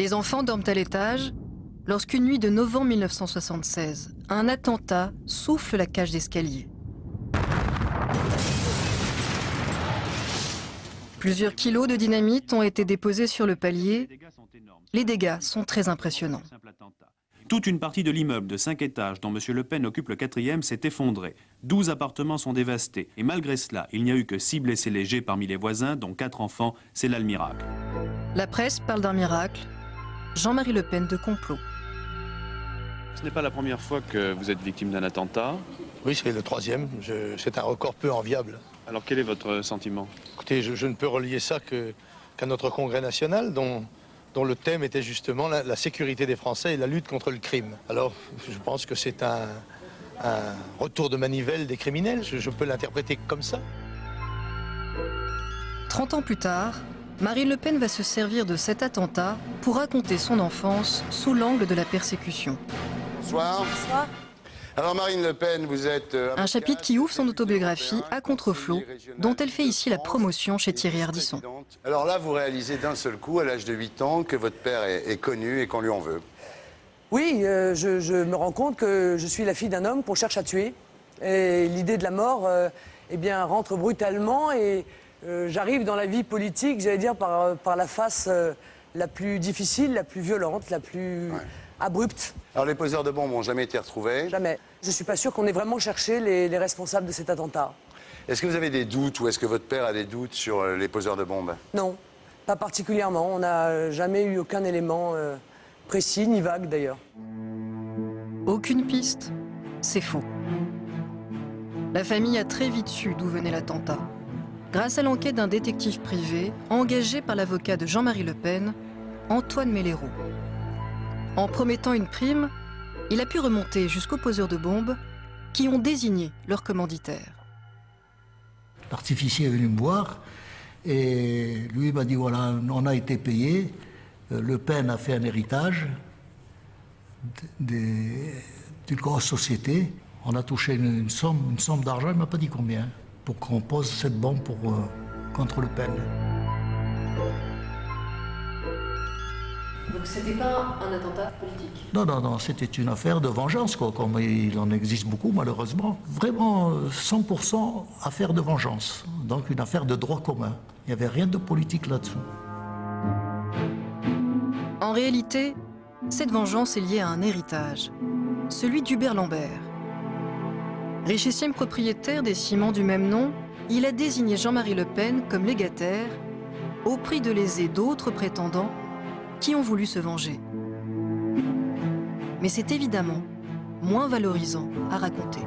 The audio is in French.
Les enfants dorment à l'étage lorsqu'une nuit de novembre 1976, un attentat souffle la cage d'escalier. Plusieurs kilos de dynamite ont été déposés sur le palier. Les dégâts sont très impressionnants. Toute une partie de l'immeuble de 5 étages dont M. Le Pen occupe le 4e s'est effondrée. 12 appartements sont dévastés. Et malgré cela, il n'y a eu que 6 blessés légers parmi les voisins, dont 4 enfants. C'est là le miracle. La presse parle d'un miracle. Jean-Marie Le Pen de complot. Ce n'est pas la première fois que vous êtes victime d'un attentat. Oui, c'est le 3e. C'est un record peu enviable. Alors quel est votre sentiment? Écoutez, je ne peux relier ça qu'à notre congrès national, dont le thème était justement la sécurité des Français et la lutte contre le crime. Alors, je pense que c'est un retour de manivelle des criminels. Je peux l'interpréter comme ça. 30 ans plus tard, Marine Le Pen va se servir de cet attentat pour raconter son enfance sous l'angle de la persécution. Bonsoir. Bonsoir. Alors Marine Le Pen, vous êtes... Un chapitre qui ouvre son autobiographie à contre-flot, dont elle fait ici la promotion chez Thierry Ardisson. Alors là, vous réalisez d'un seul coup, à l'âge de 8 ans, que votre père est connu et qu'on lui en veut. Oui, je me rends compte que je suis la fille d'un homme qu'on cherche à tuer. Et l'idée de la mort, eh bien, rentre brutalement et j'arrive dans la vie politique, j'allais dire, par la face la plus difficile, la plus violente, la plus abrupte. Alors les poseurs de bombes n'ont jamais été retrouvés? Jamais. Je ne suis pas sûr qu'on ait vraiment cherché les responsables de cet attentat. Est-ce que vous avez des doutes ou est-ce que votre père a des doutes sur les poseurs de bombes? Non, pas particulièrement. On n'a jamais eu aucun élément précis, ni vague d'ailleurs. Aucune piste, c'est faux. La famille a très vite su d'où venait l'attentat, grâce à l'enquête d'un détective privé engagé par l'avocat de Jean-Marie Le Pen, Antoine Melero. En promettant une prime, il a pu remonter jusqu'aux poseurs de bombes qui ont désigné leur commanditaire. L'artificier est venu me voir et lui m'a dit voilà, on a été payé, Le Pen a fait un héritage d'une grosse société. On a touché une somme d'argent, il ne m'a pas dit combien, pour qu'on pose cette bombe contre Le Pen. Donc c'était pas un attentat politique? Non, c'était une affaire de vengeance, quoi, comme il en existe beaucoup, malheureusement. Vraiment 100% affaire de vengeance, donc une affaire de droit commun. Il n'y avait rien de politique là-dessous. En réalité, cette vengeance est liée à un héritage, celui d'Hubert Lambert. Richissime propriétaire des ciments du même nom, il a désigné Jean-Marie Le Pen comme légataire, au prix de léser d'autres prétendants qui ont voulu se venger. Mais c'est évidemment moins valorisant à raconter.